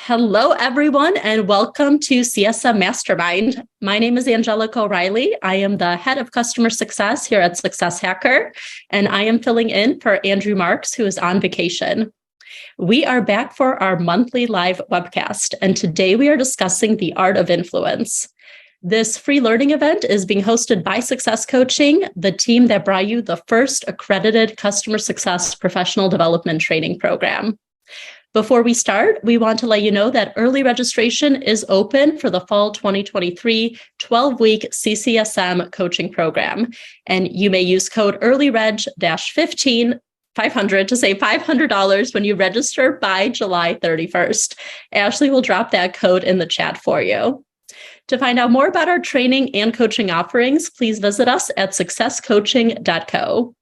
Hello, everyone, and welcome to CSM Mastermind. My name is Angelika O'Reilly. I am the head of customer success here at Success Hacker, and I am filling in for Andrew Marks, who is on vacation. We are back for our monthly live webcast, and today we are discussing the art of influence. This free learning event is being hosted by Success Coaching, the team that brought you the first accredited customer success professional development training program. Before we start, we want to let you know that early registration is open for the fall 2023 12-week CCSM coaching program, and you may use code EARLYREG-15 500 to save $500 when you register by July 31st. Ashley will drop that code in the chat for you. To find out more about our training and coaching offerings, please visit us at successcoaching.co.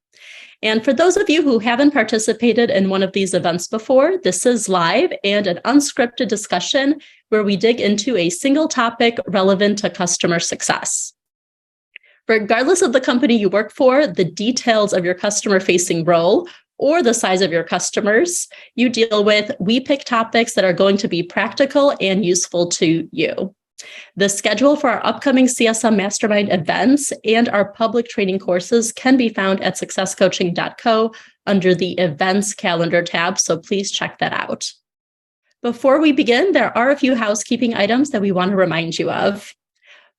And for those of you who haven't participated in one of these events before, this is live and an unscripted discussion where we dig into a single topic relevant to customer success. Regardless of the company you work for, the details of your customer-facing role, or the size of your customers you deal with, we pick topics that are going to be practical and useful to you. The schedule for our upcoming CSM Mastermind events and our public training courses can be found at successcoaching.co under the Events Calendar tab, so please check that out. Before we begin, there are a few housekeeping items that we want to remind you of.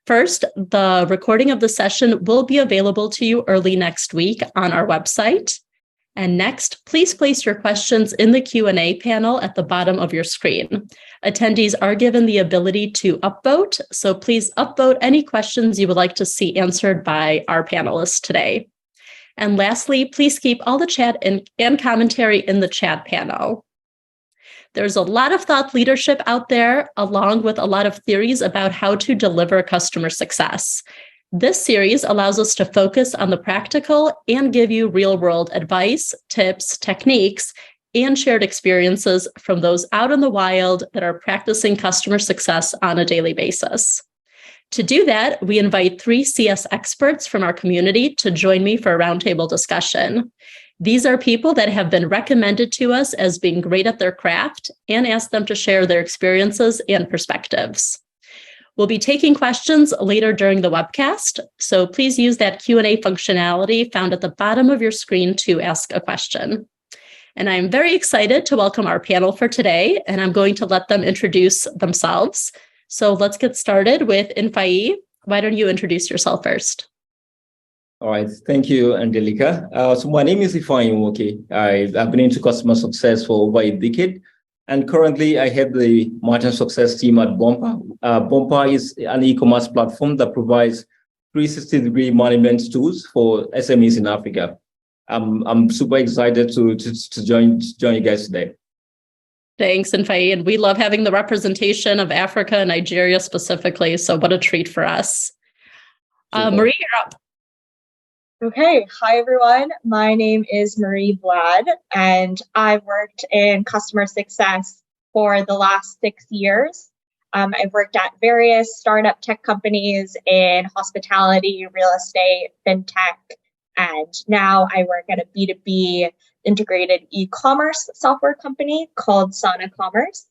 First, the recording of the session will be available to you early next week on our website. And next, please place your questions in the Q&A panel at the bottom of your screen. Attendees are given the ability to upvote, so please upvote any questions you would like to see answered by our panelists today. And lastly, please keep all the chat and commentary in the chat panel. There's a lot of thought leadership out there, along with a lot of theories about how to deliver customer success. This series allows us to focus on the practical and give you real-world advice, tips, techniques, and shared experiences from those out in the wild that are practicing customer success on a daily basis. To do that, we invite 3 CS experts from our community to join me for a roundtable discussion. These are people that have been recommended to us as being great at their craft and ask them to share their experiences and perspectives. We'll be taking questions later during the webcast, so please use that Q&A functionality found at the bottom of your screen to ask a question. And I'm very excited to welcome our panel for today, and I'm going to let them introduce themselves. So let's get started with Ifeanyi. Why don't you introduce yourself first? All right, thank you, Angelika. So my name is Ifeanyi Nwoke. I've been into customer success for over a decade. And currently, I head the marketing success team at Bumper. Bumper is an e-commerce platform that provides 360-degree management tools for SMEs in Africa. I'm super excited to join you guys today. Thanks, Ifeanyi. And we love having the representation of Africa and Nigeria specifically. So what a treat for us. Marie, you're up. Okay, hi everyone. My name is Marie Vlad, and I've worked in customer success for the last 6 years. I've worked at various startup tech companies in hospitality, real estate, fintech, and now I work at a B2B integrated e-commerce software company called Sana Commerce.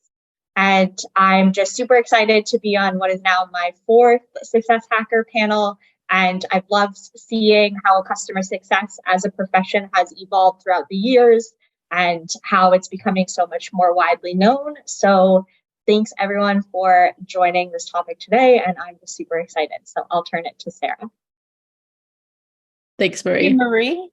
And I'm just super excited to be on what is now my 4th Success Hacker panel. And I've loved seeing how customer success as a profession has evolved throughout the years and how it's becoming so much more widely known. So thanks everyone for joining this topic today. And I'm just super excited. So I'll turn it to Sara. Thanks, Marie. Hey, Marie.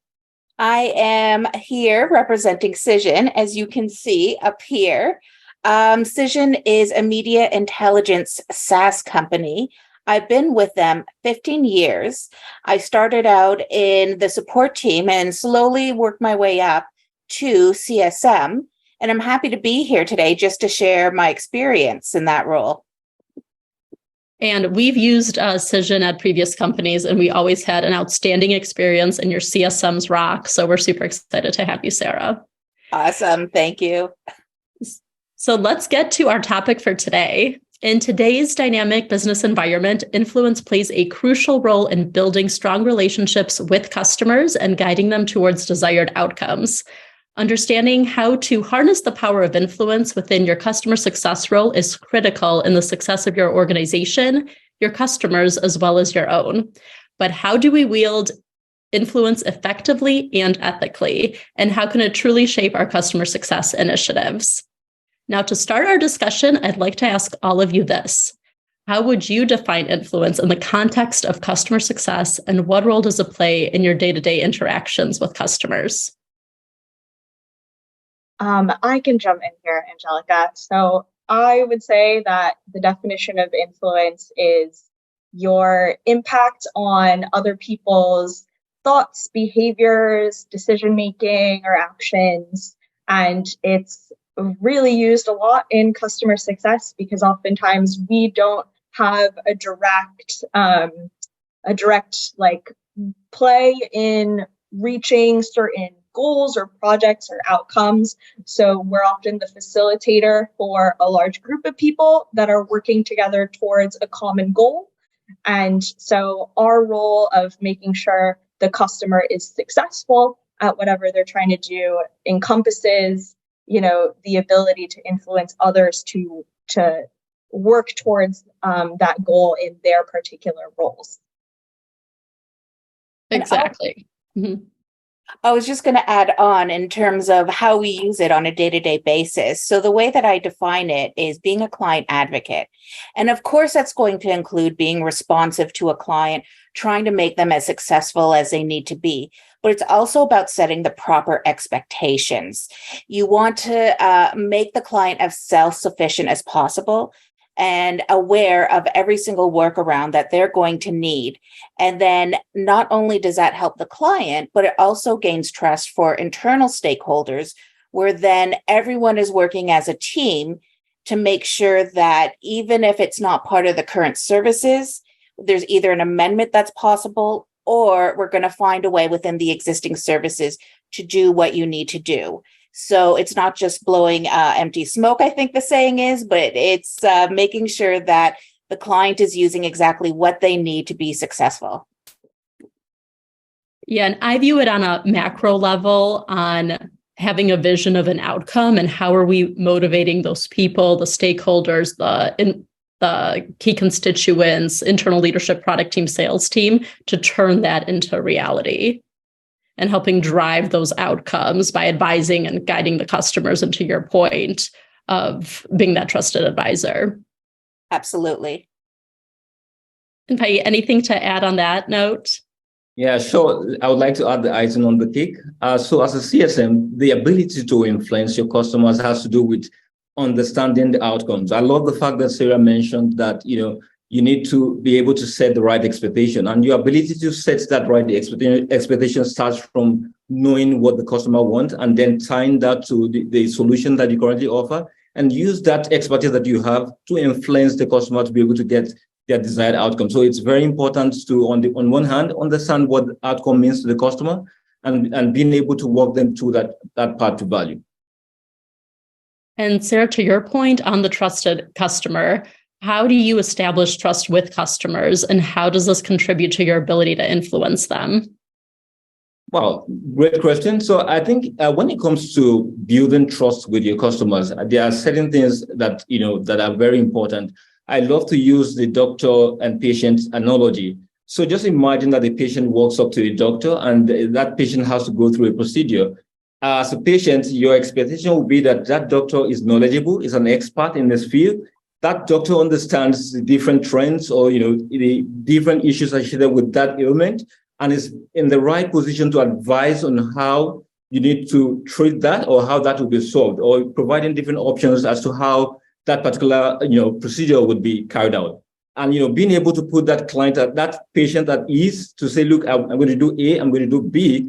I am here representing Cision, as you can see up here. Cision is a media intelligence SaaS company. I've been with them 15 years. I started out in the support team and slowly worked my way up to CSM. And I'm happy to be here today just to share my experience in that role. And we've used Cision at previous companies, and we always had an outstanding experience, and your CSMs rock. So we're super excited to have you, Sara. Awesome. Thank you. So let's get to our topic for today. In today's dynamic business environment, influence plays a crucial role in building strong relationships with customers and guiding them towards desired outcomes. Understanding how to harness the power of influence within your customer success role is critical in the success of your organization, your customers, as well as your own. But how do we wield influence effectively and ethically? And how can it truly shape our customer success initiatives? Now, to start our discussion, I'd like to ask all of you this. How would you define influence in the context of customer success, and what role does it play in your day-to-day interactions with customers? I can jump in here, Angelika. So I would say that the definition of influence is your impact on other people's thoughts, behaviors, decision-making, or actions. And it's really used a lot in customer success because oftentimes we don't have a direct like play in reaching certain goals or projects or outcomes. So we're often the facilitator for a large group of people that are working together towards a common goal. And so our role of making sure the customer is successful at whatever they're trying to do encompasses, the ability to influence others to work towards that goal in their particular roles. Exactly. I was just going to add on in terms of how we use it on a day-to-day basis. So the way that I define it is being a client advocate. And of course, that's going to include being responsive to a client, trying to make them as successful as they need to be. But it's also about setting the proper expectations. You want to make the client as self-sufficient as possible and aware of every single workaround that they're going to need. And then not only does that help the client, but it also gains trust for internal stakeholders, where then everyone is working as a team to make sure that even if it's not part of the current services, there's either an amendment that's possible, or we're going to find a way within the existing services to do what you need to do. So it's not just blowing empty smoke, I think the saying is, but it's making sure that the client is using exactly what they need to be successful. Yeah, and I view it on a macro level on having a vision of an outcome and how are we motivating those people, the stakeholders, the key constituents, internal leadership, product team, sales team, to turn that into reality and helping drive those outcomes by advising and guiding the customers, and to your point of being that trusted advisor. Absolutely. Ifeanyi, anything to add on that note? Yeah, sure. I would like to add the icing on the cake. So as a CSM, the ability to influence your customers has to do with understanding the outcomes. I love the fact that Sara mentioned that, you need to be able to set the right expectation, and your ability to set that right expectation starts from knowing what the customer wants and then tying that to the solution that you currently offer, and use that expertise that you have to influence the customer to be able to get their desired outcome. So it's very important to, on one hand, understand what the outcome means to the customer and being able to walk them through that path to value. And Sara, to your point on the trusted customer, how do you establish trust with customers, and how does this contribute to your ability to influence them? Well, great question. So I think when it comes to building trust with your customers, there are certain things that, that are very important. I love to use the doctor and patient analogy. So just imagine that the patient walks up to a doctor and that patient has to go through a procedure. As a patient, your expectation would be that that doctor is knowledgeable, is an expert in this field. That doctor understands the different trends or, the different issues associated with that ailment and is in the right position to advise on how you need to treat that or how that will be solved, or providing different options as to how that particular, procedure would be carried out. And, being able to put that client, that patient at ease to say, look, I'm going to do A, I'm going to do B,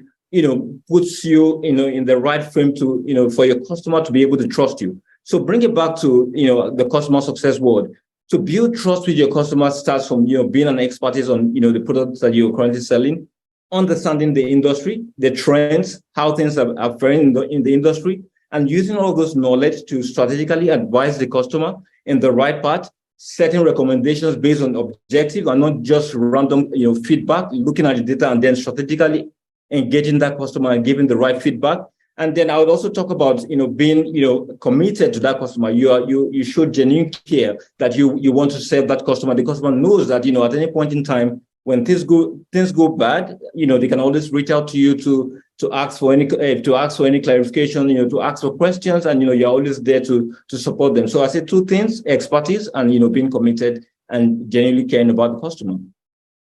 puts you, in the right frame to, for your customer to be able to trust you. So bring it back to, the customer success world. To build trust with your customers starts from, being an expertise on, the products that you're currently selling, understanding the industry, the trends, how things are faring in the industry, and using all those knowledge to strategically advise the customer in the right path, setting recommendations based on objective and not just random, feedback, looking at the data and then strategically engaging that customer and giving the right feedback, And then I would also talk about, being, committed to that customer. You show genuine care that you want to serve that customer. The customer knows that, at any point in time, when things go bad, they can always reach out to you to ask for any clarification, to ask for questions, and you're always there to support them. So I say two things: expertise and being committed and genuinely caring about the customer.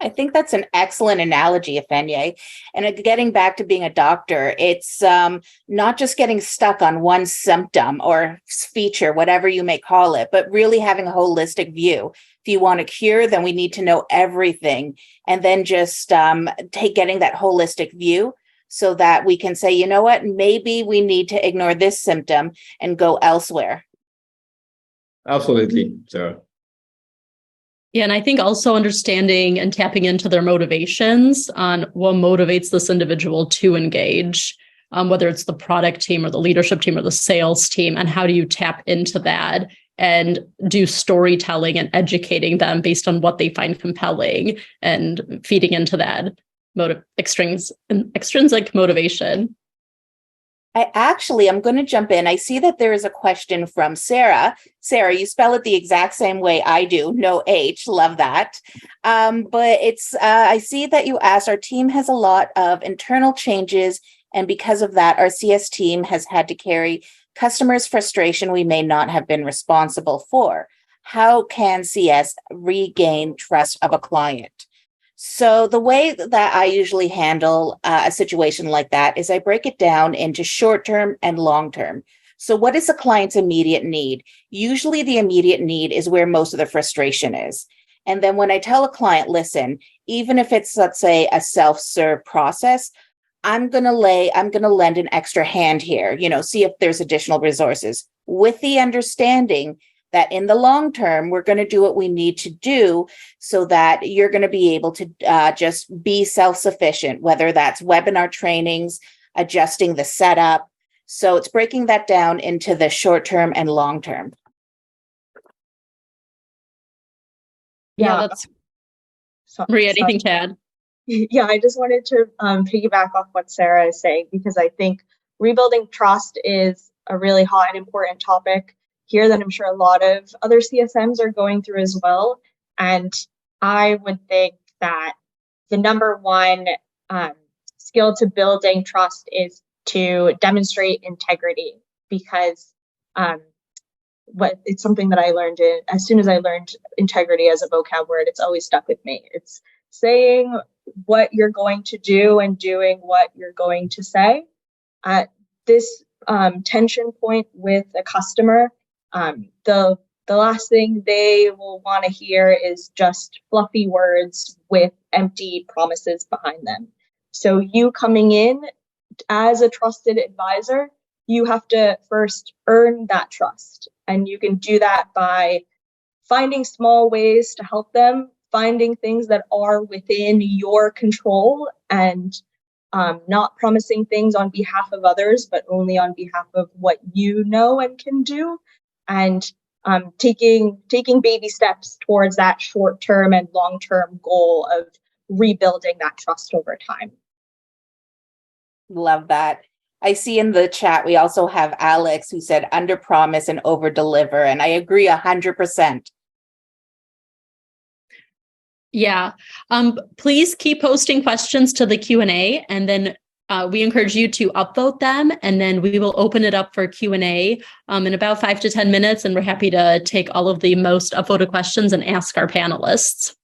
I think that's an excellent analogy, Ifeanyi. And getting back to being a doctor, it's not just getting stuck on one symptom or feature, whatever you may call it, but really having a holistic view. If you want a cure, then we need to know everything. And then just getting that holistic view so that we can say, you know what, maybe we need to ignore this symptom and go elsewhere. Absolutely, Sarah. Yeah, and I think also understanding and tapping into their motivations on what motivates this individual to engage, whether it's the product team or the leadership team or the sales team, and how do you tap into that and do storytelling and educating them based on what they find compelling and feeding into that extrinsic motivation. I'm going to jump in. I see that there is a question from Sara. Sara, you spell it the exact same way I do. No H. Love that. But I see that you asked, our team has a lot of internal changes. And because of that, our CS team has had to carry customers' frustration we may not have been responsible for. How can CS regain trust of a client? So the way that I usually handle a situation like that is I break it down into short-term and long-term. So what is the client's immediate need? Usually the immediate need is where most of the frustration is. And then when I tell a client, listen, even if it's, let's say, a self-serve process, I'm going to lend an extra hand here, see if there's additional resources, with the understanding that in the long term, we're going to do what we need to do so that you're going to be able to just be self-sufficient, whether that's webinar trainings, adjusting the setup. So it's breaking that down into the short term and long term. Yeah, that's Maria, anything to add? Yeah, I just wanted to piggyback off what Sara is saying, because I think rebuilding trust is a really hot and important topic here that I'm sure a lot of other CSMs are going through as well. And I would think that the number one skill to building trust is to demonstrate integrity, because it's something that I learned as soon as I learned integrity as a vocab word, it's always stuck with me. It's saying what you're going to do and doing what you're going to say. At this tension point with a customer, the last thing they will want to hear is just fluffy words with empty promises behind them. So you coming in as a trusted advisor, you have to first earn that trust. And you can do that by finding small ways to help them, finding things that are within your control, and not promising things on behalf of others, but only on behalf of what you know and can do. And taking baby steps towards that short-term and long-term goal of rebuilding that trust over time. Love that. I see in the chat, we also have Alex who said under promise and over deliver. And I agree 100%. Yeah. Please keep posting questions to the Q&A, and then we encourage you to upvote them, and then we will open it up for Q&A in about 5 to 10 minutes, and we're happy to take all of the most upvoted questions and ask our panelists.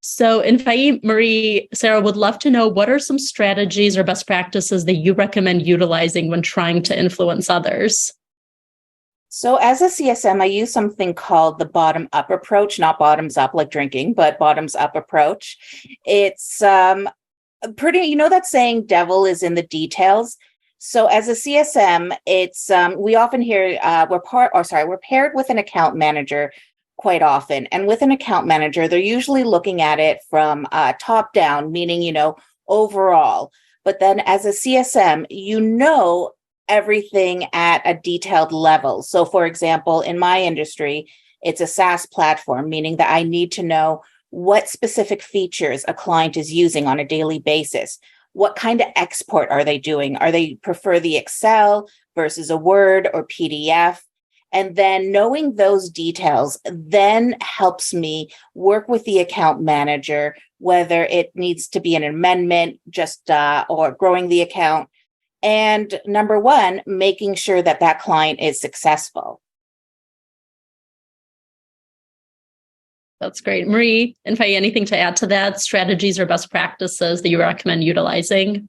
So Ifeanyi, Marie, Sara, would love to know, what are some strategies or best practices that you recommend utilizing when trying to influence others? So as a CSM, I use something called the bottom-up approach, not bottoms-up like drinking, but bottoms-up approach. It's pretty, that saying, devil is in the details. So as a CSM, it's we often hear we're paired with an account manager quite often. And with an account manager, they're usually looking at it from top down, meaning, overall. But then as a CSM, everything at a detailed level. So for example, in my industry, it's a SaaS platform, meaning that I need to know what specific features a client is using on a daily basis. what kind of export are they doing? Are they prefer the Excel versus a Word or PDF? And then knowing those details then helps me work with the account manager, whether it needs to be an amendment, just or growing the account. And number one, making sure that that client is successful. That's great. Marie, and Ifeanyi, anything to add to that? Strategies or best practices that you recommend utilizing?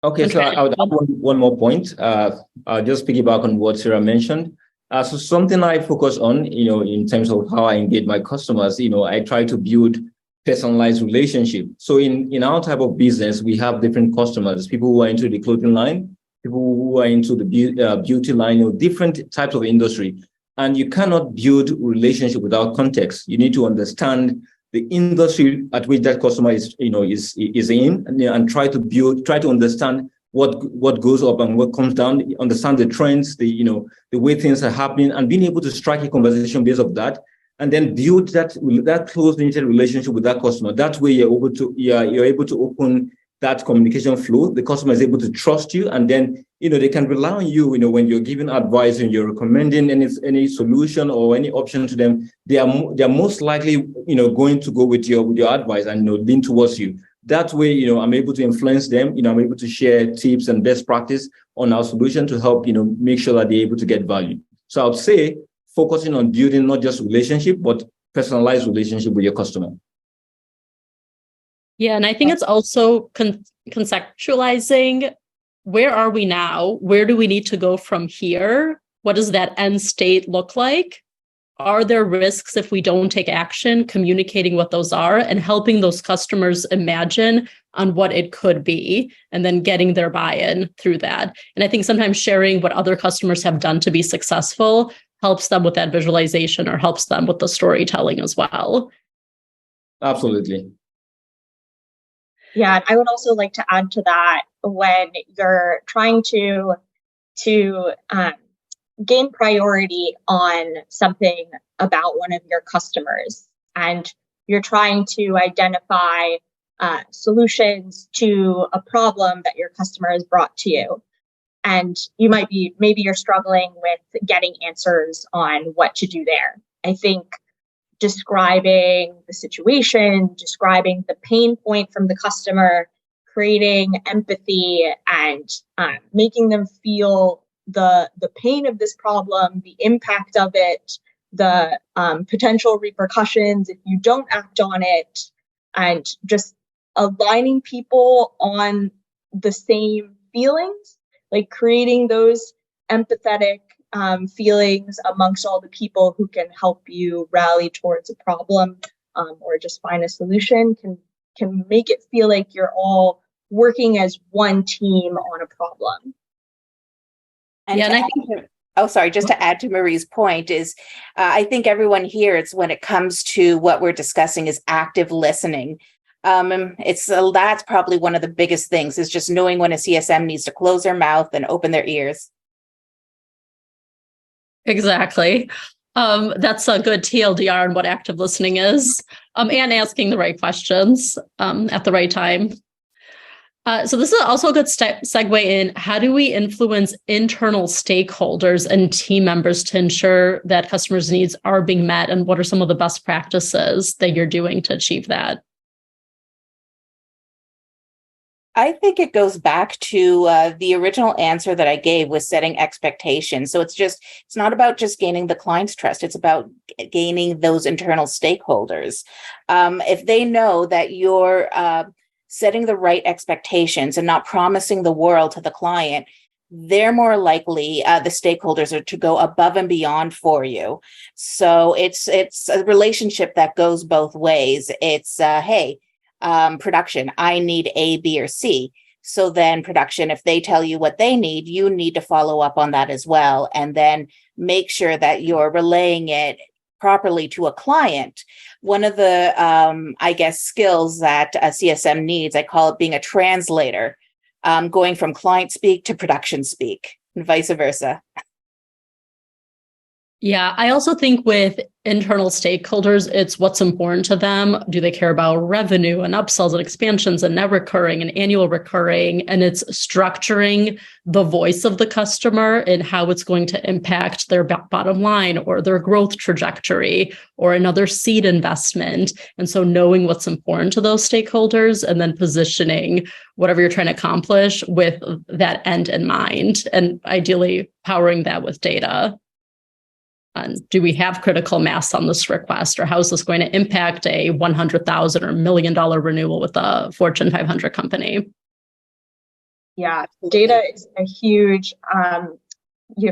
Okay, so I would add one more point. I'll just piggyback on what Sara mentioned. So something I focus on, in terms of how I engage my customers, I try to build personalized relationship. So in our type of business, we have different customers, people who are into the clothing line, people who are into the beauty line, different types of industry. And you cannot build relationship without context. You need to understand the industry at which that customer is in, and try to understand what goes up and what comes down, understand the trends, the way things are happening, and being able to strike a conversation based on that, and then build that close knitted relationship with that customer. That way you're able to open that communication flow. The customer is able to trust you, and then they can rely on you. When you're giving advice and you're recommending any solution or any option to them, they are most likely going to go with your advice and lean towards you. That way, I'm able to influence them. I'm able to share tips and best practice on our solution to help make sure that they're able to get value. So I would say focusing on building not just relationship but personalized relationship with your customer. Yeah, and I think it's also conceptualizing, where are we now? Where do we need to go from here? What does that end state look like? Are there risks if we don't take action? Communicating what those are and helping those customers imagine on what it could be, and then getting their buy-in through that. And I think sometimes sharing what other customers have done to be successful helps them with that visualization or helps them with the storytelling as well. Absolutely. Yeah, I would also like to add to that, when you're trying to gain priority on something about one of your customers, and you're trying to identify solutions to a problem that your customer has brought to you. And maybe you're struggling with getting answers on what to do there. I think describing the situation, describing the pain point from the customer, creating empathy, and making them feel the pain of this problem, the impact of it, the potential repercussions if you don't act on it, and just aligning people on the same feelings, like creating those empathetic feelings amongst all the people who can help you rally towards a problem or just find a solution can make it feel like you're all working as one team on a problem. And just to add to Marie's point is, I think everyone here, it's when it comes to what we're discussing is active listening. That's probably one of the biggest things, is just knowing when a CSM needs to close their mouth and open their ears. Exactly. That's a good TLDR on what active listening is, and asking the right questions at the right time. So this is also a good segue in, how do we influence internal stakeholders and team members to ensure that customers' needs are being met, and what are some of the best practices that you're doing to achieve that? I think it goes back to the original answer that I gave, was setting expectations. So it's not about just gaining the client's trust. It's about gaining those internal stakeholders. If they know that you're setting the right expectations and not promising the world to the client, they're more likely, the stakeholders, are to go above and beyond for you. So it's a relationship that goes both ways. It's, hey, production, I need A, B, or C. So then production, if they tell you what they need, you need to follow up on that as well. And then make sure that you're relaying it properly to a client. One of the, skills that a CSM needs, I call it being a translator, going from client speak to production speak and vice versa. Yeah, I also think with internal stakeholders, it's what's important to them. Do they care about revenue and upsells and expansions and net recurring and annual recurring? And it's structuring the voice of the customer and how it's going to impact their bottom line or their growth trajectory or another seed investment. And so knowing what's important to those stakeholders and then positioning whatever you're trying to accomplish with that end in mind, and ideally powering that with data. Do we have critical mass on this request, or how is this going to impact a $100,000 or $1 million renewal with a Fortune 500 company? Yeah, data is a huge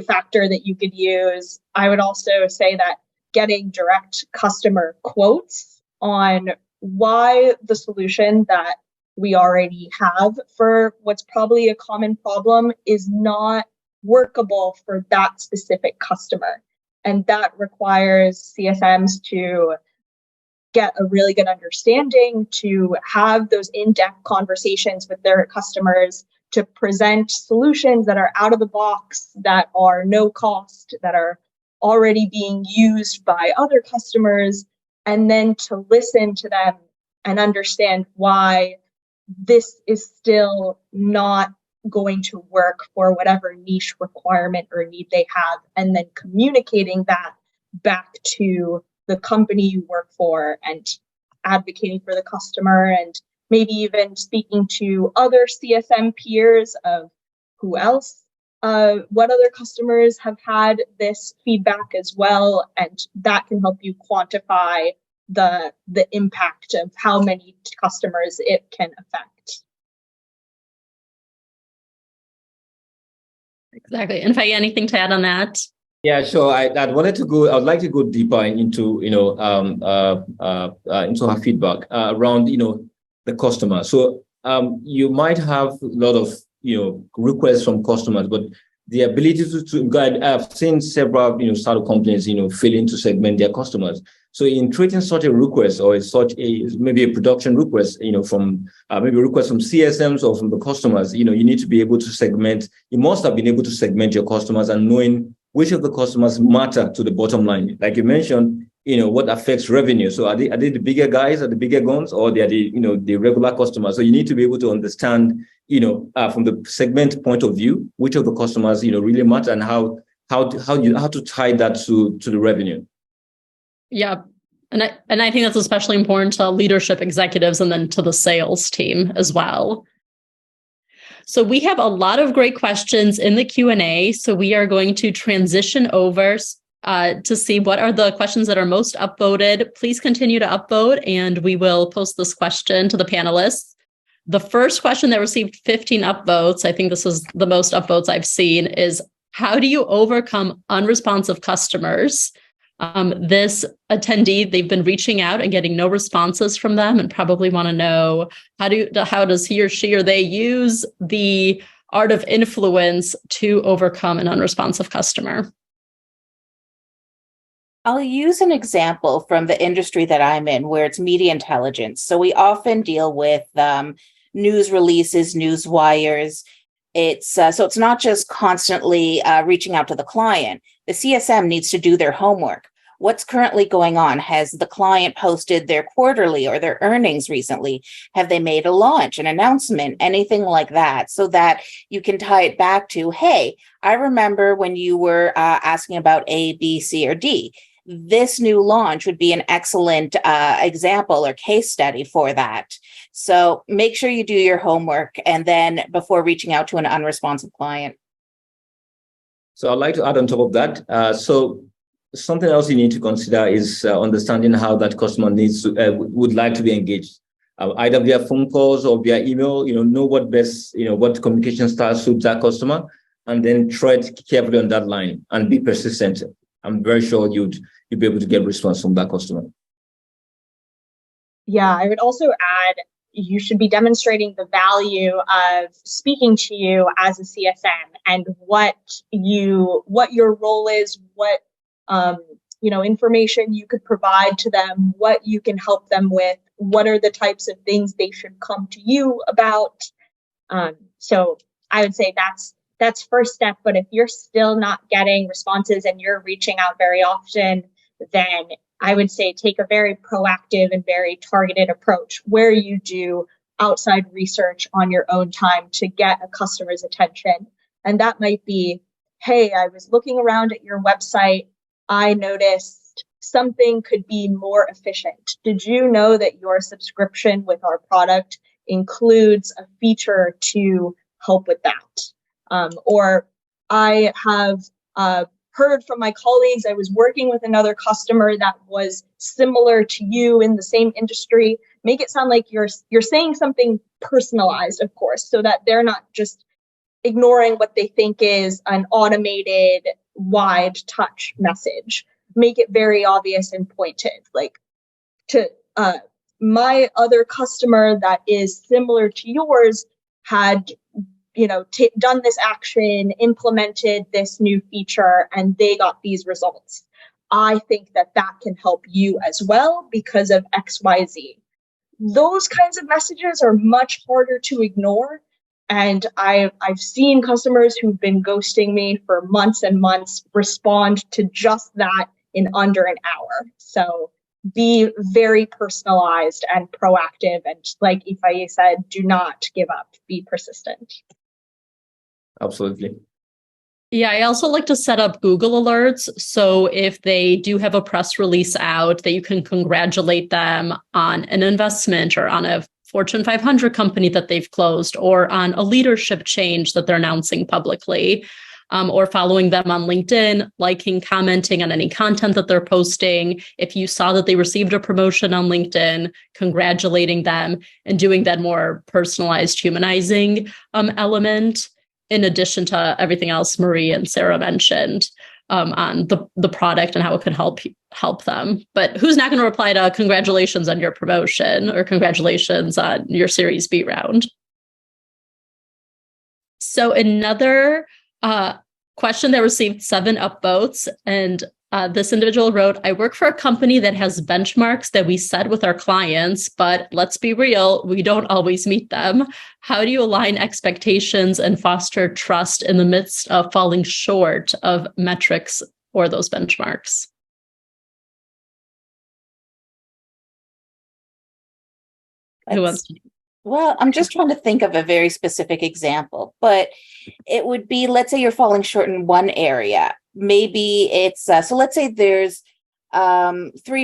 factor that you could use. I would also say that getting direct customer quotes on why the solution that we already have for what's probably a common problem is not workable for that specific customer. And that requires CSMs to get a really good understanding, to have those in-depth conversations with their customers, to present solutions that are out of the box, that are no cost, that are already being used by other customers, and then to listen to them and understand why this is still not going to work for whatever niche requirement or need they have, and then communicating that back to the company you work for and advocating for the customer, and maybe even speaking to other CSM peers of what other customers have had this feedback as well. And that can help you quantify the impact of how many customers it can affect. Exactly. And Ifeanyi, anything to add on that? Yeah, sure. I'd like to go deeper into, into her feedback around, the customer. So you might have a lot of, requests from customers, but the ability to guide, I've seen several, startup companies, failing to segment their customers. So in treating such a request or maybe a production request, from maybe a request from CSMs or from the customers, you need to be able to segment. You must have been able to segment your customers and knowing which of the customers matter to the bottom line. Like you mentioned, what affects revenue. So are they the bigger guys, are the bigger guns, or they are the regular customers? So you need to be able to understand, from the segment point of view, which of the customers, really matter, and how to tie that to the revenue. Yeah. And I think that's especially important to leadership executives and then to the sales team as well. So we have a lot of great questions in the Q&A. So we are going to transition over to see what are the questions that are most upvoted. Please continue to upvote, and we will post this question to the panelists. The first question that received 15 upvotes, I think this is the most upvotes I've seen, is how do you overcome unresponsive customers? This attendee, they've been reaching out and getting no responses from them, and probably want to know how does he or she or they use the art of influence to overcome an unresponsive customer? I'll use an example from the industry that I'm in, where it's media intelligence. So we often deal with news releases, news wires. So it's not just constantly reaching out to the client. The CSM needs to do their homework. What's currently going on? Has the client posted their quarterly or their earnings recently? Have they made a launch, an announcement, anything like that, so that you can tie it back to, hey, I remember when you were asking about A, B, C, or D. This new launch would be an excellent example or case study for that. So make sure you do your homework, and then before reaching out to an unresponsive client. So I'd like to add on top of that. So something else you need to consider is understanding how that customer would like to be engaged, either via phone calls or via email. Know what best, what communication style suits that customer, and then tread carefully on that line and be persistent. I'm very sure you'd be able to get a response from that customer. Yeah, I would also add, you should be demonstrating the value of speaking to you as a CSM, and what your role is, what information you could provide to them, what you can help them with, what are the types of things they should come to you about. So I would say that's first step. But if you're still not getting responses and you're reaching out very often, then I would say take a very proactive and very targeted approach where you do outside research on your own time to get a customer's attention. And that might be, hey, I was looking around at your website. I noticed something could be more efficient. Did you know that your subscription with our product includes a feature to help with that? Or I have heard from my colleagues, I was working with another customer that was similar to you in the same industry. Make it sound like you're saying something personalized, of course, so that they're not just ignoring what they think is an automated wide touch message. Make it very obvious and pointed, like to my other customer that is similar to yours had done this action, implemented this new feature, and they got these results. I think that can help you as well because of XYZ. Those kinds of messages are much harder to ignore. And I've seen customers who've been ghosting me for months and months respond to just that in under an hour. So be very personalized and proactive. And like Ifeanyi said, do not give up. Be persistent. Absolutely. Yeah, I also like to set up Google alerts. So if they do have a press release out, that you can congratulate them on an investment or on a Fortune 500 company that they've closed, or on a leadership change that they're announcing publicly, or following them on LinkedIn, liking, commenting on any content that they're posting. If you saw that they received a promotion on LinkedIn, congratulating them and doing that more personalized, humanizing element, in addition to everything else Marie and Sara mentioned on the product and how it could help them. But who's not going to reply to congratulations on your promotion or congratulations on your Series B round? So another question that received 7 upvotes, and this individual wrote, I work for a company that has benchmarks that we set with our clients, but let's be real, we don't always meet them. How do you align expectations and foster trust in the midst of falling short of metrics or those benchmarks? Who wants to? Well, I'm just trying to think of a very specific example, but it would be, let's say you're falling short in one area. Maybe it's, so let's say there's 3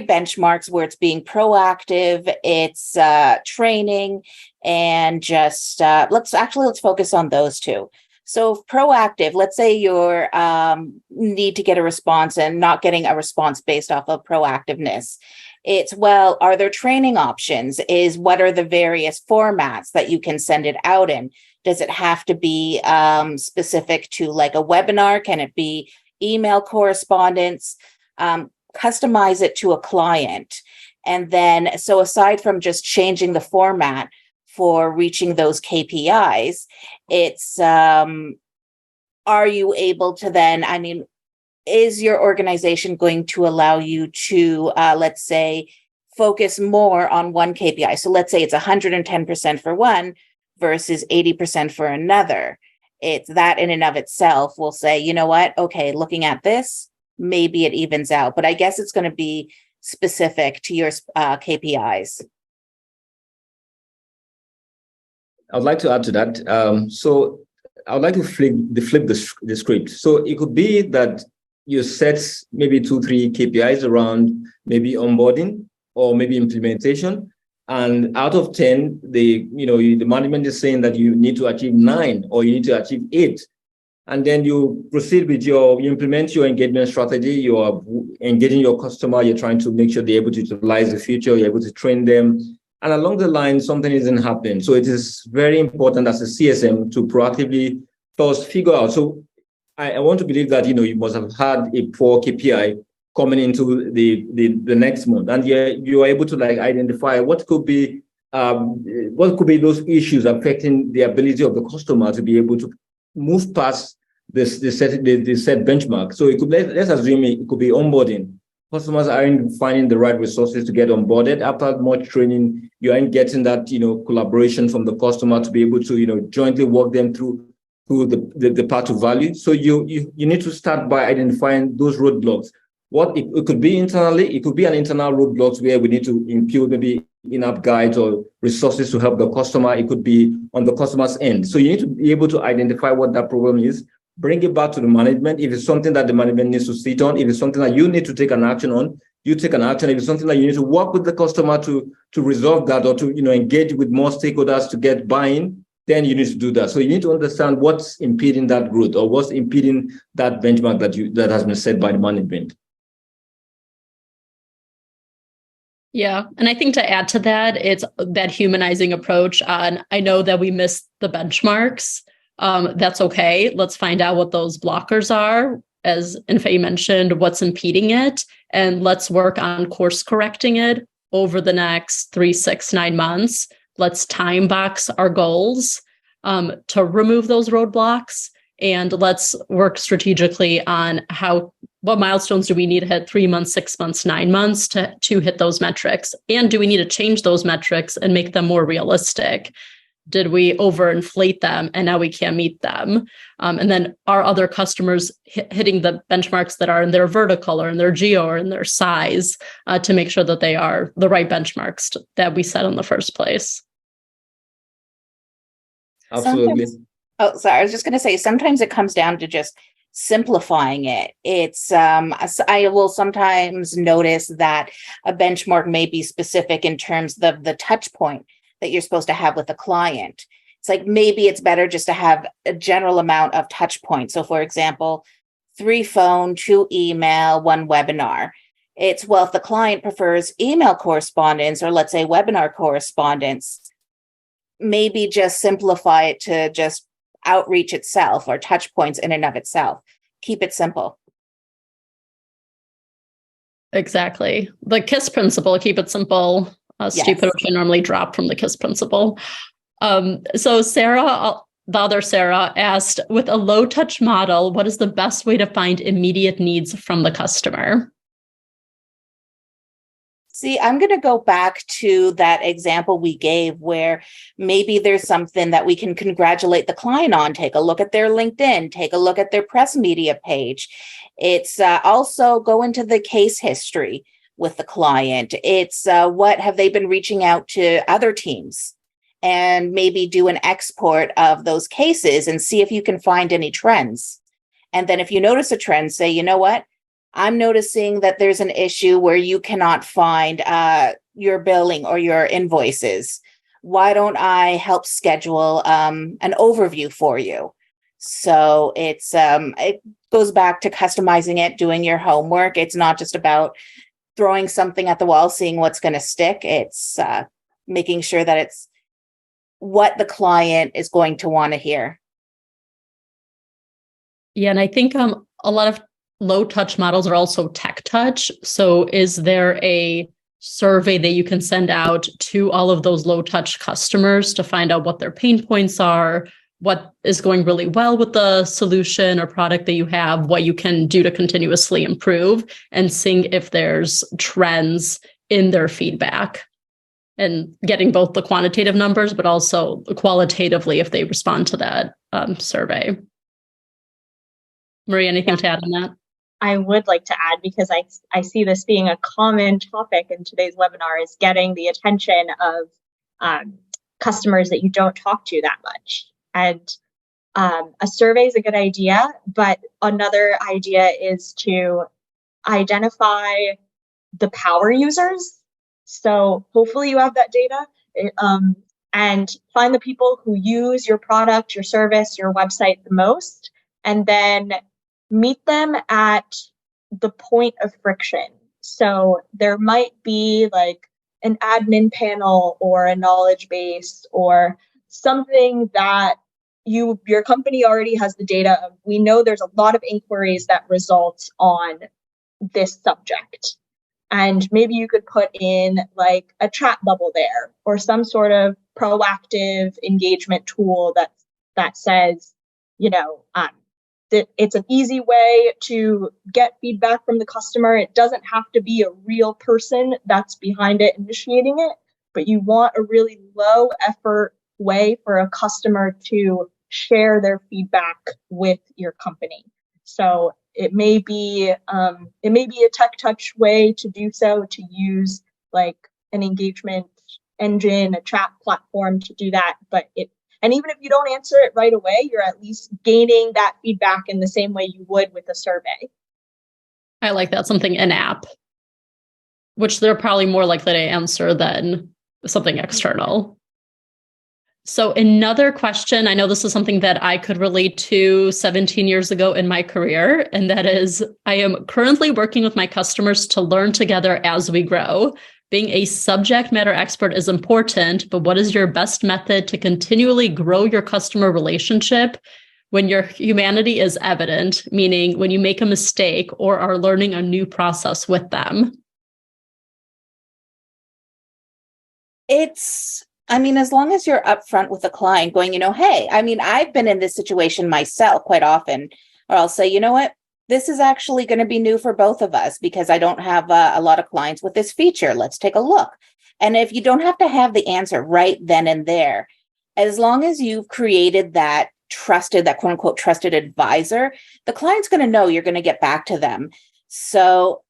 benchmarks where it's being proactive, it's training, and just, let's focus on those 2. So proactive, let's say you're need to get a response and not getting a response based off of proactiveness. It's, well, are there training options? What are the various formats that you can send it out in? Does it have to be specific to like a webinar? Can it be email correspondence? Customize it to a client. And then, so aside from just changing the format for reaching those KPIs, it's, are you able to then, is your organization going to allow you to, let's say, focus more on one KPI? So let's say it's 110% for one versus 80% for another. It's that in and of itself will say, you know what? Okay, looking at this, maybe it evens out. But I guess it's going to be specific to your KPIs. I'd like to add to that. So I would like to flip the script. So it could be that you set maybe 2-3 KPIs around maybe onboarding or maybe implementation, and out of 10, the management is saying that you need to achieve 9 or you need to achieve 8, and then you proceed with you implement your engagement strategy. You are engaging your customer. You're trying to make sure they're able to utilize the feature. You're able to train them, and along the line, something isn't happening. So it is very important as a CSM to proactively first figure out. So I want to believe that you must have had a poor KPI coming into the next month, and you are able to identify what could be those issues affecting the ability of the customer to be able to move past the set benchmark. So it could, let's assume it could be onboarding. Customers aren't finding the right resources to get onboarded. After much training, you aren't getting that collaboration from the customer to be able to jointly walk them through the path to value. So you need to start by identifying those roadblocks. what it could be internally, it could be an internal roadblocks where we need to impute maybe in-app guides or resources to help the customer. It could be on the customer's end. So you need to be able to identify what that problem is, bring it back to the management. If it's something that the management needs to sit on, if it's something that you need to take an action on, you take an action. If it's something that you need to work with the customer to resolve that, or to engage with more stakeholders to get buy-in, then you need to do that. So you need to understand what's impeding that growth, or what's impeding that benchmark that has been set by the management. Yeah. And I think to add to that, it's that humanizing approach on, I know that we missed the benchmarks. That's okay. Let's find out what those blockers are. As Ifeanyi mentioned, what's impeding it, and let's work on course correcting it over the next 3, 6, 9 months. Let's time box our goals to remove those roadblocks, and let's work strategically on what milestones do we need to hit 3 months, 6 months, 9 months to hit those metrics, and do we need to change those metrics and make them more realistic? Did we overinflate them and now we can't meet them? And then are other customers hitting the benchmarks that are in their vertical or in their geo or in their size to make sure that they are the right benchmarks that we set in the first place? Absolutely. Sorry, I was just going to say, sometimes it comes down to just simplifying it. It's I will sometimes notice that a benchmark may be specific in terms of the touch point that you're supposed to have with a client. It's like, maybe it's better just to have a general amount of touch points. So for example, 3 phone, 2 email, 1 webinar. It's, well, if the client prefers email correspondence, or let's say webinar correspondence, maybe just simplify it to just outreach itself, or touch points in and of itself. Keep it simple. Exactly. The KISS principle, keep it simple. Yes. Stupid, which I normally drop from the KISS principle. So Sarah, the other Sarah, asked, with a low touch model, what is the best way to find immediate needs from the customer? See, I'm going to go back to that example we gave where maybe there's something that we can congratulate the client on. Take a look at their LinkedIn, take a look at their press media page. It's also go into the case history with the client. It's what have they been reaching out to other teams, and maybe do an export of those cases and see if you can find any trends. And then if you notice a trend, say, you know what? I'm noticing that there's an issue where you cannot find your billing or your invoices. Why don't I help schedule an overview for you? So it goes back to customizing it, doing your homework. It's not just about throwing something at the wall, seeing what's going to stick. It's making sure that it's what the client is going to want to hear. Yeah, and I think a lot of low touch models are also tech touch. So is there a survey that you can send out to all of those low touch customers to find out what their pain points are, what is going really well with the solution or product that you have, what you can do to continuously improve, and seeing if there's trends in their feedback, and getting both the quantitative numbers, but also qualitatively if they respond to that survey. Marie, anything to add on that? I would like to add, because I see this being a common topic in today's webinar, is getting the attention of customers that you don't talk to that much. And a survey is a good idea, but another idea is to identify the power users. So hopefully you have that data, and find the people who use your product, your service, your website the most, and then meet them at the point of friction. So there might be like an admin panel or a knowledge base or something that your company already has the data of. We know there's a lot of inquiries that result on this subject. And maybe you could put in like a chat bubble there, or some sort of proactive engagement tool that says, that it's an easy way to get feedback from the customer. It doesn't have to be a real person that's behind it, initiating it, but you want a really low effort way for a customer to share their feedback with your company. So it may be a tech touch way to do so, to use like an engagement engine, a chat platform to do that. And even if you don't answer it right away, you're at least gaining that feedback in the same way you would with a survey. I like that, something in-app, which they're probably more likely to answer than something external. So another question, I know this is something that I could relate to 17 years ago in my career, and that is, I am currently working with my customers to learn together as we grow. Being a subject matter expert is important, but what is your best method to continually grow your customer relationship when your humanity is evident, meaning when you make a mistake or are learning a new process with them? As long as you're upfront with the client going, hey, I've been in this situation myself quite often, or I'll say, you know what, this is actually going to be new for both of us because I don't have a lot of clients with this feature. Let's take a look. And if you don't have to have the answer right then and there, as long as you've created that quote unquote trusted advisor, the client's going to know you're going to get back to them. So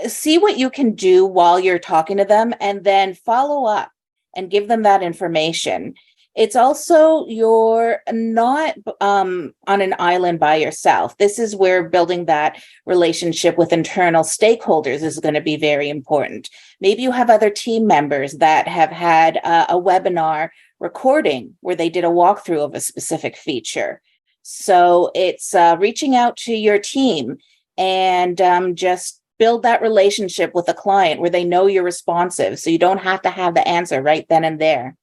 see what you can do while you're talking to them, and then follow up and give them that information. It's also, you're not on an island by yourself. This is where building that relationship with internal stakeholders is going to be very important. Maybe you have other team members that have had a webinar recording where they did a walkthrough of a specific feature. So it's reaching out to your team and just build that relationship with a client where they know you're responsive, so you don't have to have the answer right then and there.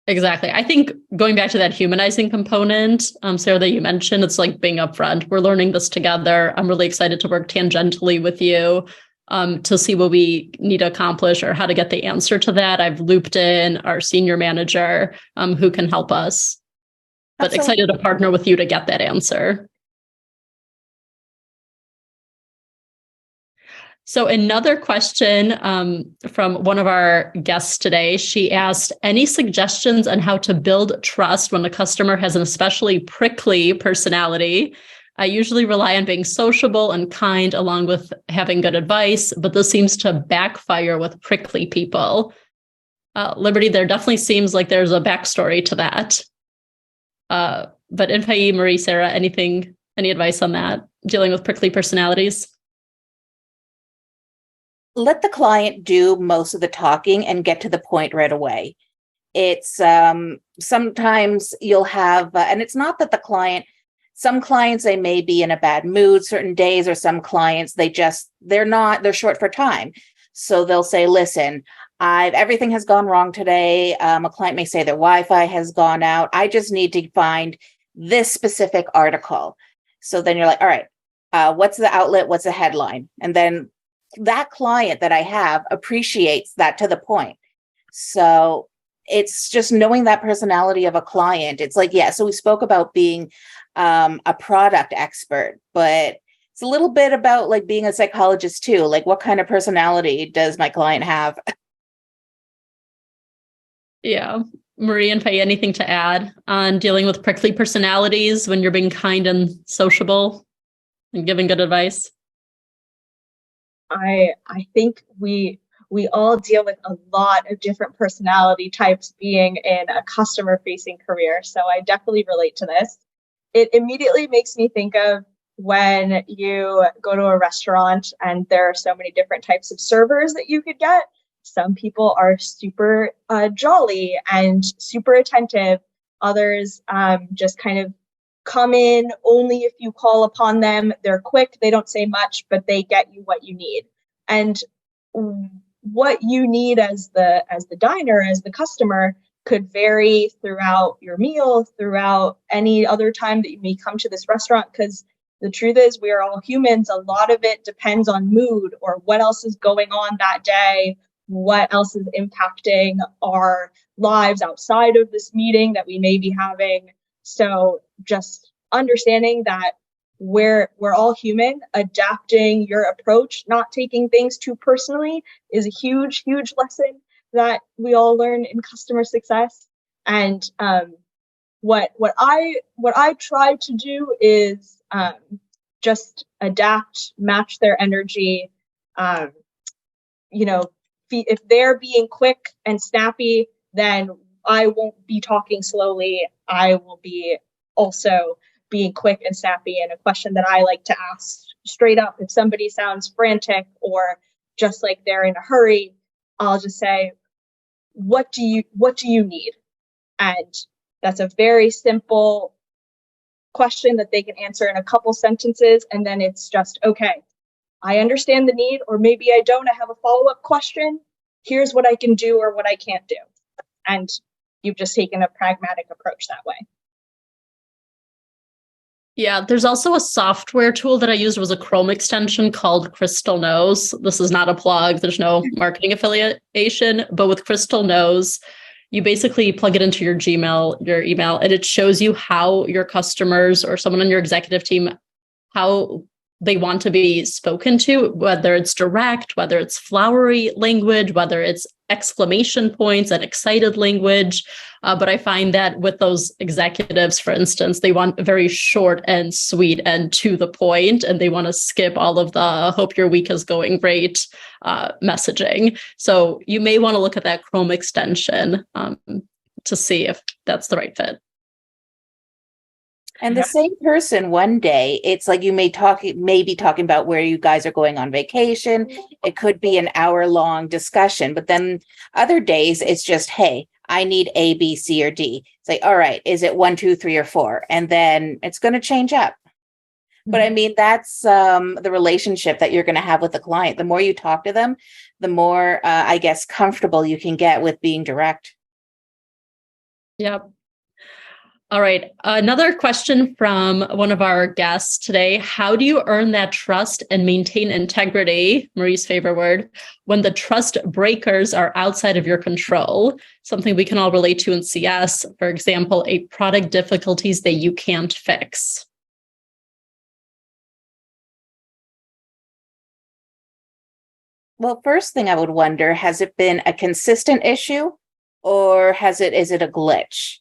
Exactly. I think going back to that humanizing component, Sarah, that you mentioned, it's like being upfront. We're learning this together. I'm really excited to work tangentially with you to see what we need to accomplish or how to get the answer to that. I've looped in our senior manager who can help us, but Absolutely. excited to partner with you to get that answer. So another question from one of our guests today, she asked, any suggestions on how to build trust when the customer has an especially prickly personality? I usually rely on being sociable and kind along with having good advice, but this seems to backfire with prickly people. Liberty, there definitely seems like there's a backstory to that. But Ifeanyi, Marie, Sarah, any advice on that, dealing with prickly personalities? Let the client do most of the talking and get to the point right away. It's sometimes you'll have, and it's not that some clients, they may be in a bad mood certain days, or some clients, they're short for time. So they'll say, listen, everything has gone wrong today. A client may say their Wi-Fi has gone out. I just need to find this specific article. So then you're like, all right, what's the outlet? What's the headline? And then that client that I have appreciates that to the point. So it's just knowing that personality of a client. It's like, yeah, so we spoke about being a product expert, but it's a little bit about like being a psychologist too. Like, what kind of personality does my client have? Yeah. Marie and Faye, anything to add on dealing with prickly personalities when you're being kind and sociable and giving good advice? I think we all deal with a lot of different personality types being in a customer facing career. So I definitely relate to this. It immediately makes me think of when you go to a restaurant and there are so many different types of servers that you could get. Some people are super jolly and super attentive. Others just kind of come in only if you call upon them. They're quick, they don't say much, but they get you what you need. And what you need as the diner, as the customer, could vary throughout your meal, throughout any other time that you may come to this restaurant, because the truth is we are all humans. A lot of it depends on mood or what else is going on that day, what else is impacting our lives outside of this meeting that we may be having. So just understanding that we're all human, adapting your approach, not taking things too personally, is a huge, huge lesson that we all learn in customer success. And what I try to do is Just adapt, match their energy. If they're being quick and snappy, then I won't be talking slowly. I will be also being quick and snappy. And a question that I like to ask straight up, if somebody sounds frantic or just like they're in a hurry, I'll just say, what do you need? And that's a very simple question that they can answer in a couple sentences. And then it's just, okay, I understand the need, or maybe I don't. I have a follow-up question. Here's what I can do or what I can't do. And you've just taken a pragmatic approach that way. Yeah, there's also a software tool that I used. It was a Chrome extension called Crystal Knows. This is not a plug. There's no marketing affiliation, but with Crystal Knows, you basically plug it into your Gmail, your email, and it shows you how your customers or someone on your executive team, how they want to be spoken to, whether it's direct, whether it's flowery language, whether it's exclamation points and excited language. But I find that with those executives, for instance, they want very short and sweet and to the point, and they want to skip all of the hope your week is going great messaging. So you may want to look at that Chrome extension to see if that's the right fit. And the same person one day, it's like you may be talking about where you guys are going on vacation. It could be an hour-long discussion, but then other days it's just, hey, I need A, B, C, or D. It's like, all right, is it 1, 2, 3, or 4? And then it's going to change up. But I mean, that's the relationship that you're going to have with the client. The more you talk to them, the more, I guess, comfortable you can get with being direct. Yep. All right. Another question from one of our guests today. How do you earn that trust and maintain integrity, Marie's favorite word, when the trust breakers are outside of your control? Something we can all relate to in CS, for example, a product difficulties that you can't fix. Well, first thing I would wonder, has it been a consistent issue or is it a glitch?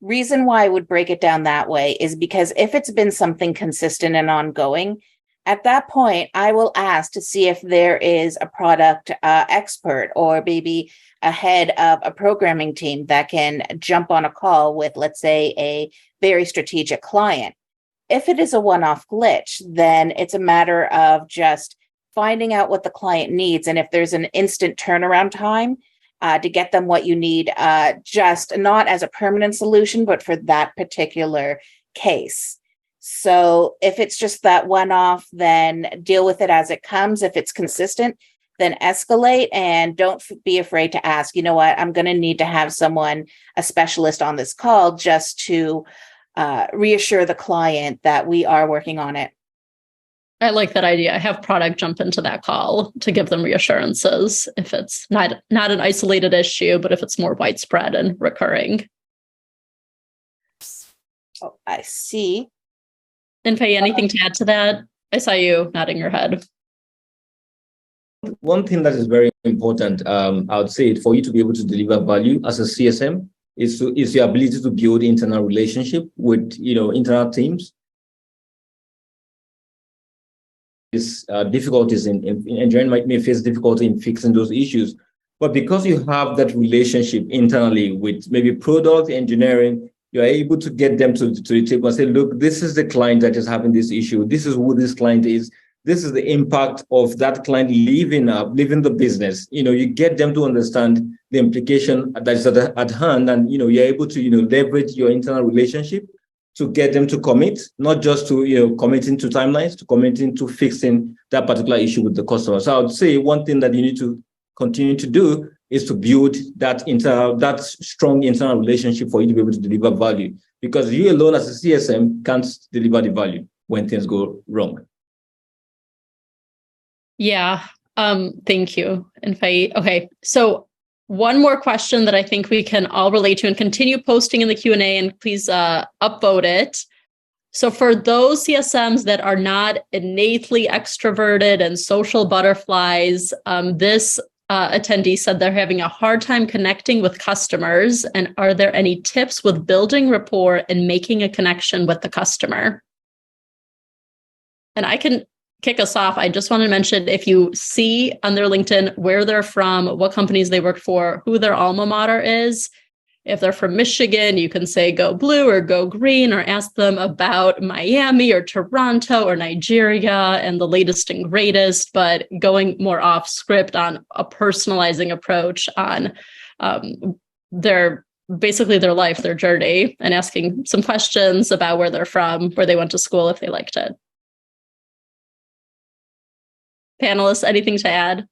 Reason why I would break it down that way is because if it's been something consistent and ongoing, at that point, I will ask to see if there is a product expert or maybe a head of a programming team that can jump on a call with, let's say, a very strategic client. If it is a one-off glitch, then it's a matter of just finding out what the client needs. And if there's an instant turnaround time, to get them what you need, just not as a permanent solution, but for that particular case. So if it's just that one-off, then deal with it as it comes. If it's consistent, then escalate and don't be afraid to ask, you know what, I'm going to need to have someone, a specialist on this call just to reassure the client that we are working on it. I like that idea. I have product jump into that call to give them reassurances if it's not an isolated issue, but if it's more widespread and recurring. Oh, I see. And Faye, anything to add to that? I saw you nodding your head. One thing that is very important, I would say, for you to be able to deliver value as a CSM is your ability to build internal relationship with internal teams. Difficulties in engineering may face difficulty in fixing those issues, but because you have that relationship internally with maybe product engineering, you're able to get them to the table and say, look, this is the client that is having this issue. This is who this client is. This is the impact of that client leaving the business. You get them to understand the implication that is at hand, and you're able to leverage your internal relationship to get them to commit, not just to committing to timelines, to committing to fixing that particular issue with the customer. So I would say one thing that you need to continue to do is to build that strong internal relationship for you to be able to deliver value. Because you alone as a CSM can't deliver the value when things go wrong. Yeah. Thank you. And Faye, okay. So one more question that I think we can all relate to, and continue posting in the Q&A, and please upvote it. So for those CSMs that are not innately extroverted and social butterflies, this attendee said they're having a hard time connecting with customers. And are there any tips with building rapport and making a connection with the customer? And I can kick us off. I just want to mention, if you see on their LinkedIn where they're from, what companies they work for, who their alma mater is. If they're from Michigan, you can say go blue or go green, or ask them about Miami or Toronto or Nigeria and the latest and greatest, but going more off script on a personalizing approach on their life, their journey, and asking some questions about where they're from, where they went to school, if they liked it. Panelists, anything to add?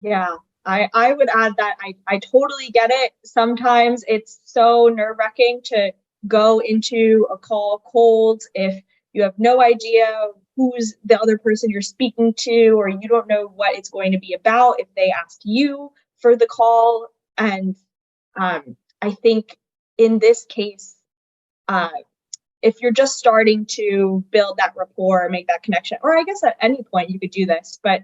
Yeah. I would add that I totally get it. Sometimes it's so nerve-wracking to go into a call cold if you have no idea who's the other person you're speaking to, or you don't know what it's going to be about if they ask you for the call. And I think in this case, if you're just starting to build that rapport, make that connection, or I guess at any point you could do this, but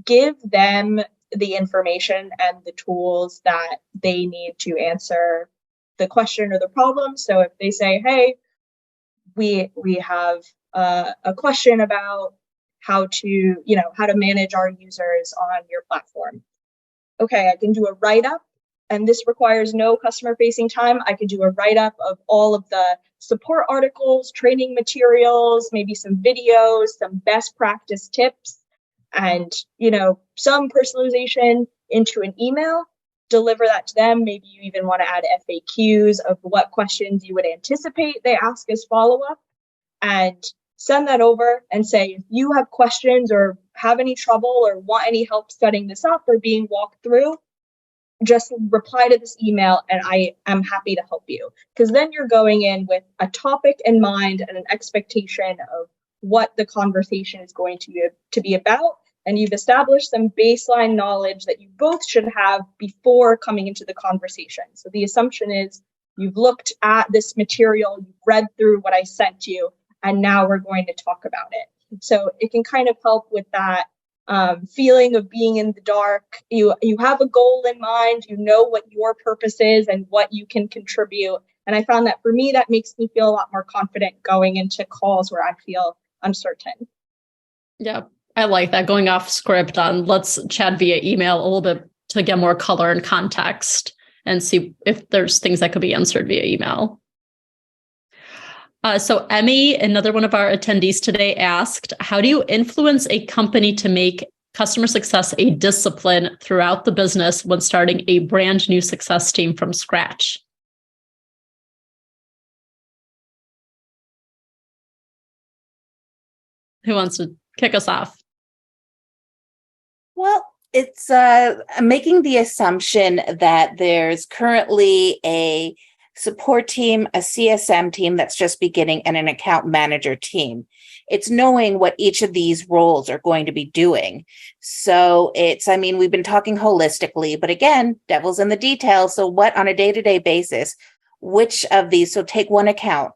give them the information and the tools that they need to answer the question or the problem. So if they say, hey, we have a question about how to manage our users on your platform. Okay, I can do a write-up, and this requires no customer-facing time. I can do a write-up of all of the support articles, training materials, maybe some videos, some best practice tips, and some personalization into an email, deliver that to them. Maybe you even want to add FAQs of what questions you would anticipate they ask as follow-up, and send that over and say, if you have questions or have any trouble or want any help setting this up or being walked through, just reply to this email and I am happy to help you. Because then you're going in with a topic in mind and an expectation of what the conversation is going to be about. And you've established some baseline knowledge that you both should have before coming into the conversation. So the assumption is you've looked at this material, you've read through what I sent you, and now we're going to talk about it. So it can kind of help with that feeling of being in the dark. You have a goal in mind, you know what your purpose is and what you can contribute. And I found that for me, that makes me feel a lot more confident going into calls where I feel uncertain. Yeah, I like that, going off script on let's chat via email a little bit to get more color and context and see if there's things that could be answered via email. So Emmy, another one of our attendees today, asked, how do you influence a company to make customer success a discipline throughout the business when starting a brand new success team from scratch? Who wants to kick us off? Well, it's making the assumption that there's currently a support team, a CSM team that's just beginning, and an account manager team. It's knowing what each of these roles are going to be doing. So we've been talking holistically, but again, devil's in the details. So what on a day-to-day basis, which of these, so take one account,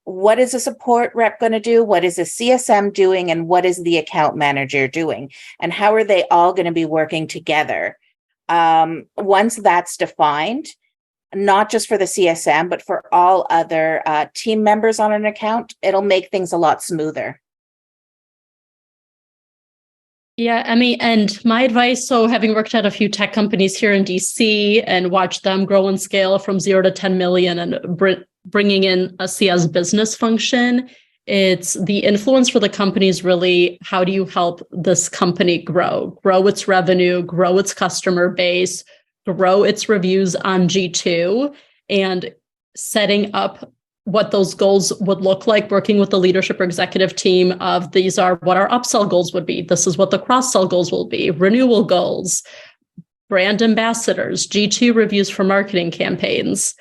what is a support rep going to do? What is a CSM doing? And what is the account manager doing? And how are they all going to be working together? Once that's defined, not just for the CSM, but for all other team members on an account, it'll make things a lot smoother. Yeah, Emmy, and my advice, so having worked at a few tech companies here in DC and watched them grow and scale from 0 to 10 million and bringing in a CS business function, it's the influence for the company is really, how do you help this company grow its revenue, grow its customer base, grow its reviews on G2, and setting up what those goals would look like, working with the leadership or executive team of these are what our upsell goals would be. This is what the cross-sell goals will be, renewal goals, brand ambassadors, G2 reviews for marketing campaigns,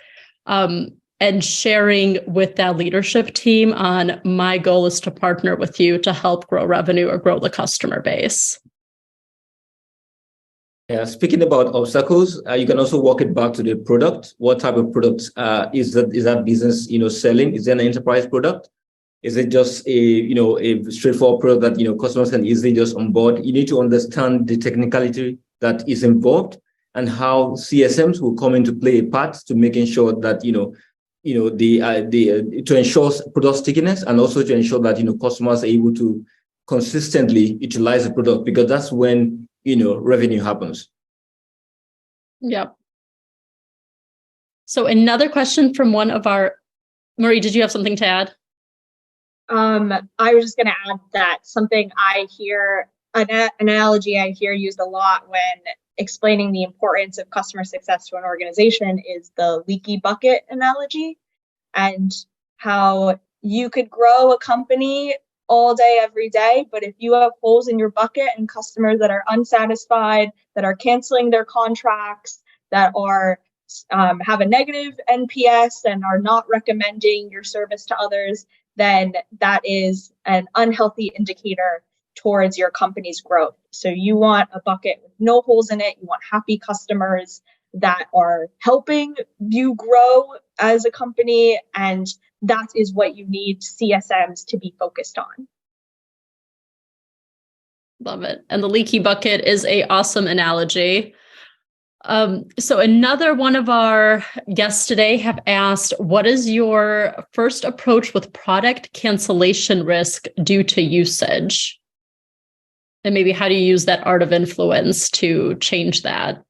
and sharing with that leadership team on my goal is to partner with you to help grow revenue or grow the customer base. Yeah, speaking about obstacles, you can also walk it back to the product. What type of product is that business, selling? Is it an enterprise product? Is it just a straightforward product that, customers can easily just onboard? You need to understand the technicality that is involved and how CSMs will come into play a part to making sure that, to ensure product stickiness, and also to ensure that customers are able to consistently utilize the product, because that's when revenue happens. Yep. So another question from one of our, Marie, did you have something to add? I was just going to add that something I hear, an analogy I hear used a lot when explaining the importance of customer success to an organization is the leaky bucket analogy, and how you could grow a company all day, every day, but if you have holes in your bucket and customers that are unsatisfied, that are canceling their contracts, that are have a negative NPS and are not recommending your service to others, then that is an unhealthy indicator towards your company's growth. So you want a bucket with no holes in it. You want happy customers that are helping you grow as a company, and that is what you need CSMs to be focused on. Love it. And the leaky bucket is an awesome analogy. So another one of our guests today have asked, what is your first approach with product cancellation risk due to usage? And maybe how do you use that art of influence to change that?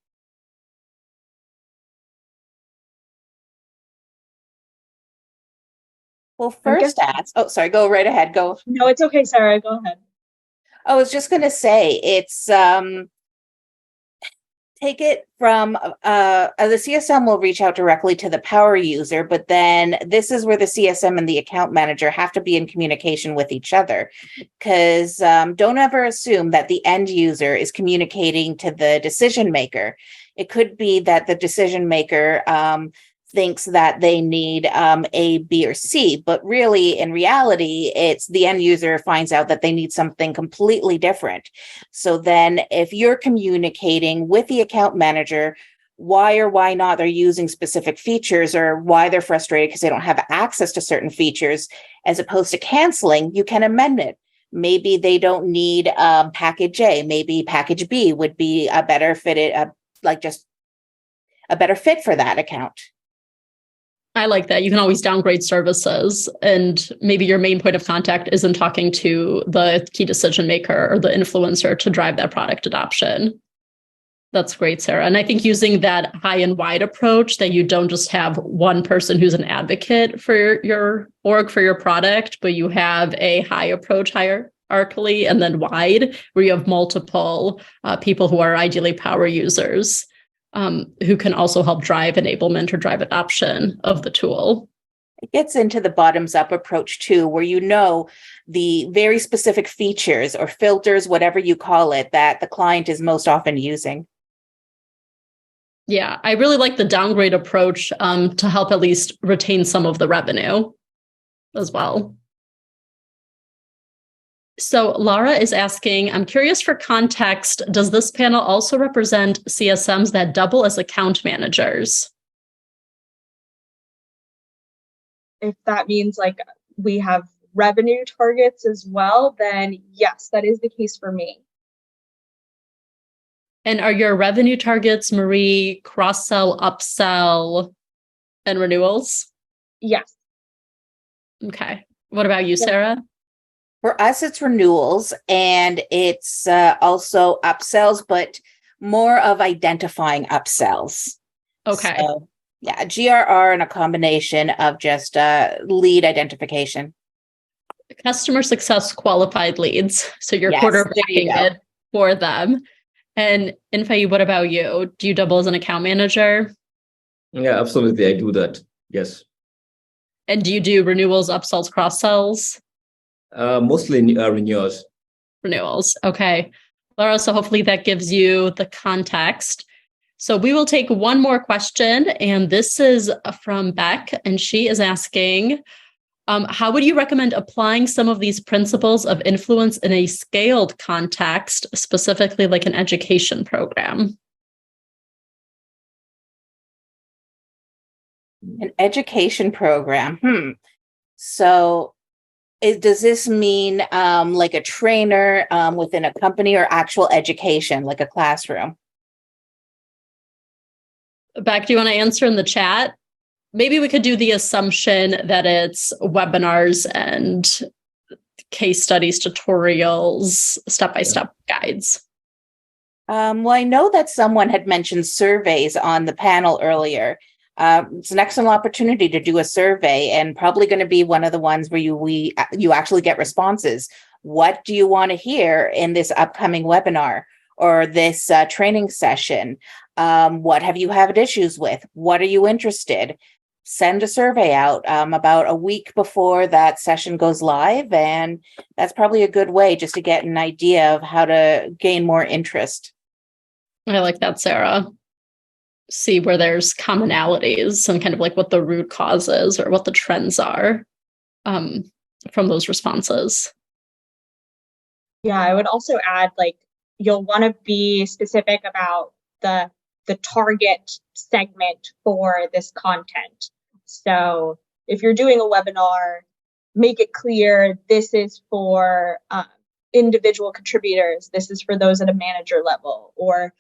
Well, first sorry, go right ahead. Go. No, it's okay, Sarah, go ahead. I was just going to say, it's take it from the CSM will reach out directly to the power user, but then this is where the CSM and the account manager have to be in communication with each other, because don't ever assume that the end user is communicating to the decision maker. It could be that the decision maker thinks that they need A, B, or C, but really, in reality, it's the end user finds out that they need something completely different. So then if you're communicating with the account manager, why or why not they're using specific features, or why they're frustrated because they don't have access to certain features, as opposed to canceling, you can amend it. Maybe they don't need package A, maybe package B would be a better fitted, just a better fit for that account. I like that. You can always downgrade services, and maybe your main point of contact isn't talking to the key decision maker or the influencer to drive that product adoption. That's great, Sarah. And I think using that high and wide approach, that you don't just have one person who's an advocate for your org, for your product, but you have a high approach, hierarchically, and then wide, where you have multiple people who are ideally power users, who can also help drive enablement or drive adoption of the tool. It gets into the bottoms-up approach too, where the very specific features or filters, whatever you call it, that the client is most often using. Yeah, I really like the downgrade approach to help at least retain some of the revenue as well. So Laura is asking, I'm curious for context, does this panel also represent CSMs that double as account managers? If that means we have revenue targets as well, then yes, that is the case for me. And are your revenue targets, Marie, cross-sell, upsell, and renewals? Yes. Okay. What about you, Sarah? For us, it's renewals, and it's also upsells, but more of identifying upsells. Okay. So, yeah, GRR and a combination of just lead identification. Customer success qualified leads. So you're quarterbacking it for them. And Ifeanyi, what about you? Do you double as an account manager? Yeah, absolutely. I do that. Yes. And do you do renewals, upsells, cross-sells? Mostly renewals. Renewals. Okay. Laura, so hopefully that gives you the context. So we will take one more question, and this is from Beck, and she is asking, how would you recommend applying some of these principles of influence in a scaled context, specifically like an education program? An education program. So does this mean like a trainer within a company, or actual education, like a classroom? Beck, do you want to answer in the chat? maybe we could do the assumption that it's webinars and case studies, tutorials, step-by-step guides. Well, I know that someone had mentioned surveys on the panel earlier. It's an excellent opportunity to do a survey, and probably going to be one of the ones where you actually get responses. What do you want to hear in this upcoming webinar or this training session? What have you had issues with? What are you interested? Send a survey out about a week before that session goes live. And that's probably a good way just to get an idea of how to gain more interest. I like that, Sarah. See where there's commonalities and kind of like what the root cause is or what the trends are from those responses. Yeah, I would also add, like, you'll want to be specific about the target segment for this content. So if you're doing a webinar, make it clear this is for individual contributors. This is for those at a manager level, or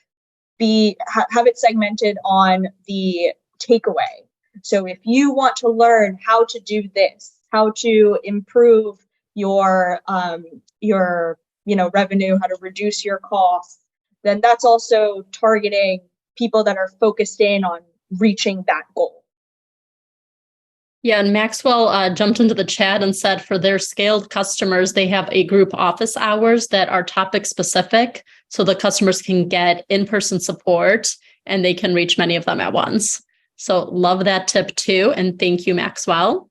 have it segmented on the takeaway. So if you want to learn how to do this, how to improve your revenue, how to reduce your costs, then that's also targeting people that are focused in on reaching that goal. Yeah, and Maxwell jumped into the chat and said for their scaled customers, they have a group office hours that are topic specific, so the customers can get in-person support and they can reach many of them at once. So love that tip too, and thank you, Maxwell.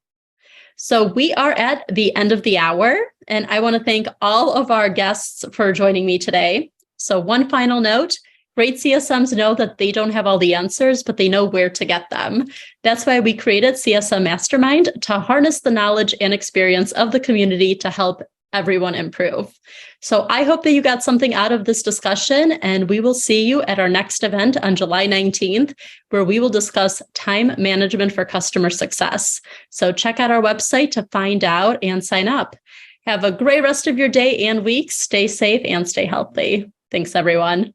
So we are at the end of the hour, and I want to thank all of our guests for joining me today. So one final note. Great CSMs know that they don't have all the answers, but they know where to get them. That's why we created CSM Mastermind, to harness the knowledge and experience of the community to help everyone improve. So I hope that you got something out of this discussion, and we will see you at our next event on July 19th, where we will discuss time management for customer success. So check out our website to find out and sign up. Have a great rest of your day and week. Stay safe and stay healthy. Thanks, everyone.